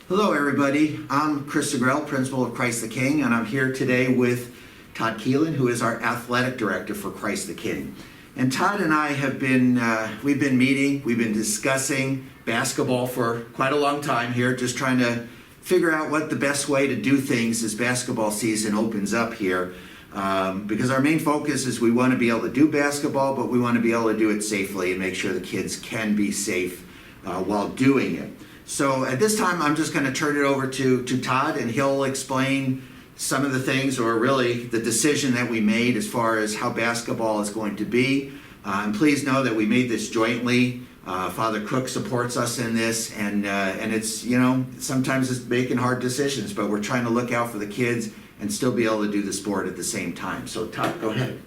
Hello everybody, I'm Chris Segrell, Principal of Christ the King, and I'm here today with Tod Kellen, who is our Athletic Director for Christ the King. And Tod and I have been, we've been meeting, we've been discussing basketball for quite a long time here, just trying to figure out what the best way to do things as basketball season opens up here. Because our main focus is we want to be able to do basketball, but we want to be able to do it safely and make sure the kids can be safe while doing it. So at this time, I'm just going to turn it over to Tod, and he'll explain some of the things, or really the decision that we made as far as how basketball is going to be. And please know that we made this jointly. Father Cook supports us in this, and it's, you know, sometimes it's making hard decisions, but we're trying to look out for the kids and still be able to do the sport at the same time. So Tod, go ahead.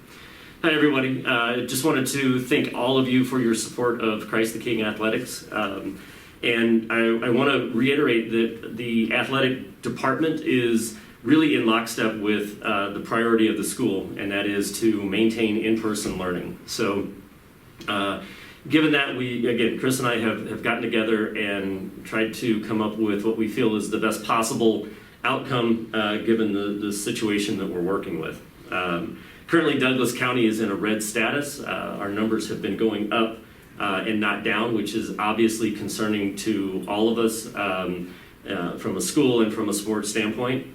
Hi everybody. Just wanted to thank all of you for your support of Christ the King Athletics. And I want to reiterate that the athletic department is really in lockstep with the priority of the school, and that is to maintain in-person learning. So given that, Chris and I have gotten together and tried to come up with what we feel is the best possible outcome given the situation that we're working with. Currently, Douglas County is in a red status. Our numbers have been going up and not down, which is obviously concerning to all of us from a school and from a sports standpoint.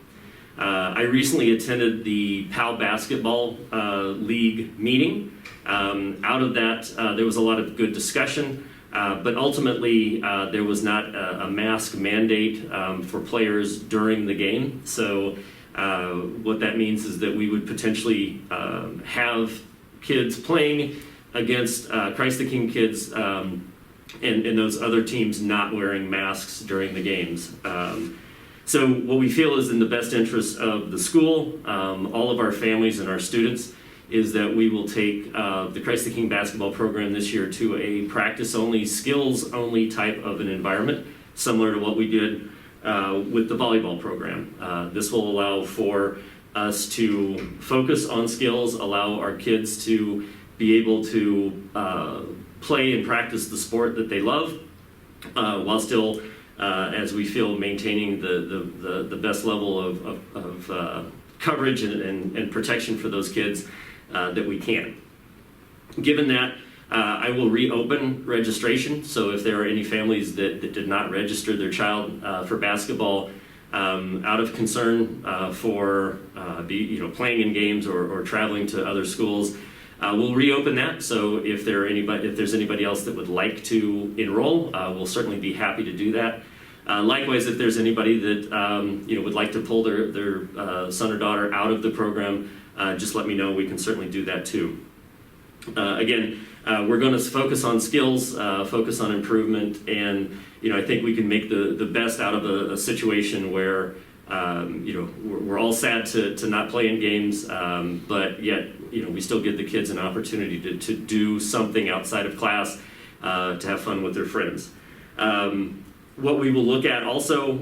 I recently attended the PAL Basketball League meeting. Out of that, there was a lot of good discussion, but ultimately there was not a mask mandate for players during the game. So what that means is that we would potentially have kids playing against Christ the King kids and those other teams not wearing masks during the games. So what we feel is in the best interest of the school, all of our families and our students, is that we will take the Christ the King basketball program this year to a practice-only, skills-only type of an environment, similar to what we did with the volleyball program. This will allow for us to focus on skills, allow our kids to be able to play and practice the sport that they love, while still, as we feel, maintaining the best level of coverage and protection for those kids that we can. Given that, I will reopen registration, so if there are any families that did not register their child for basketball out of concern for playing in games or traveling to other schools, we'll reopen that. So if there's anybody else that would like to enroll, we'll certainly be happy to do that. Likewise, if there's anybody that would like to pull their son or daughter out of the program, just let me know. We can certainly do that too. Again, we're going to focus on skills, focus on improvement, and I think we can make the best out of a situation where we're all sad to not play in games, but yet we still give the kids an opportunity to do something outside of class, to have fun with their friends. What we will look at also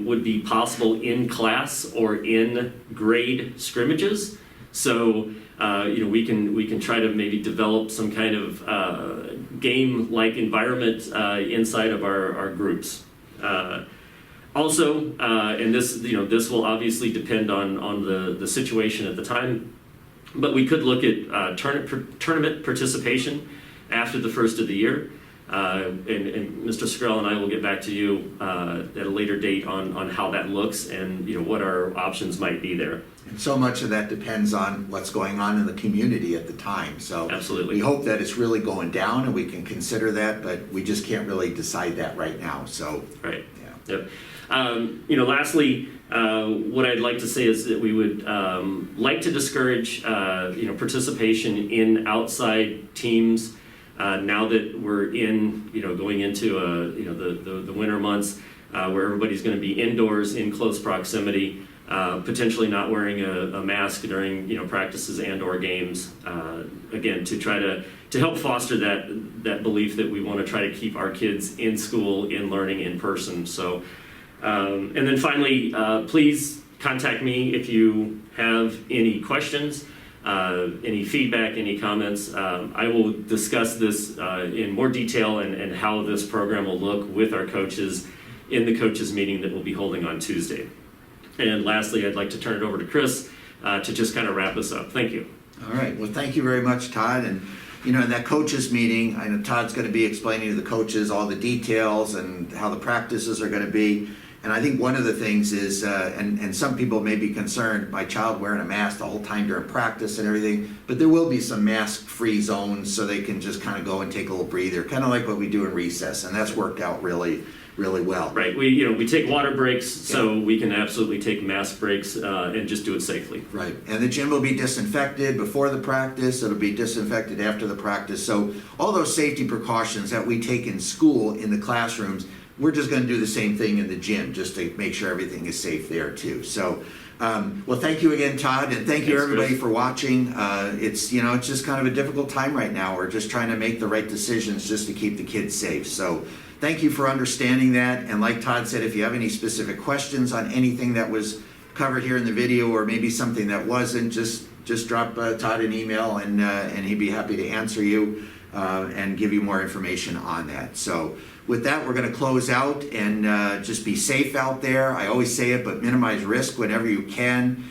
would be possible in class or in grade scrimmages. So we can try to maybe develop some kind of game-like environment inside of our groups. Also, and this will obviously depend on the situation at the time, but we could look at tournament participation after the first of the year. And Mr. Segrell and I will get back to you at a later date on how that looks and what our options might be there. And so much of that depends on what's going on in the community at the time. So absolutely, we hope that it's really going down and we can consider that, but we just can't really decide that right now. So right, yeah, yep. Lastly, what I'd like to say is that we would like to discourage participation in outside teams. Now that we're going into the winter months, where everybody's going to be indoors in close proximity, potentially not wearing a mask during practices and/or games. Again, to try to help foster that belief that we want to try to keep our kids in school, in learning in person. So, and then finally, please contact me if you have any questions. Any feedback, any comments. I will discuss this in more detail and how this program will look with our coaches in the coaches meeting that we'll be holding on Tuesday. And lastly, I'd like to turn it over to Chris to just kind of wrap us up. Thank you. All right. Well, thank you very much, Todd. And, you know, in that coaches meeting, I know Todd's going to be explaining to the coaches all the details and how the practices are going to be. And I think one of the things is, and some people may be concerned, my child wearing a mask the whole time during practice and everything, but there will be some mask-free zones so they can just kind of go and take a little breather, kind of like what we do in recess. And that's worked out really well. Right. We take water breaks, so we can absolutely take mask breaks and just do it safely. Right. And the gym will be disinfected before the practice. It'll be disinfected after the practice. So all those safety precautions that we take in school, in the classrooms, we're just going to do the same thing in the gym just to make sure everything is safe there too. So, well, thank you again, Todd, and thank you everybody for watching. It's just kind of a difficult time right now. We're just trying to make the right decisions just to keep the kids safe. So thank you for understanding that. And like Todd said, if you have any specific questions on anything that was covered here in the video or maybe something that wasn't, just drop Todd an email and he'd be happy to answer you and give you more information on that. So with that, we're going to close out and just be safe out there. I always say it, but minimize risk whenever you can.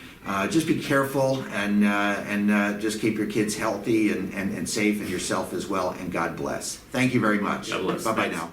Just be careful and just keep your kids healthy and safe, and yourself as well. And God bless. Thank you very much. God bless. Bye-bye Thanks. now.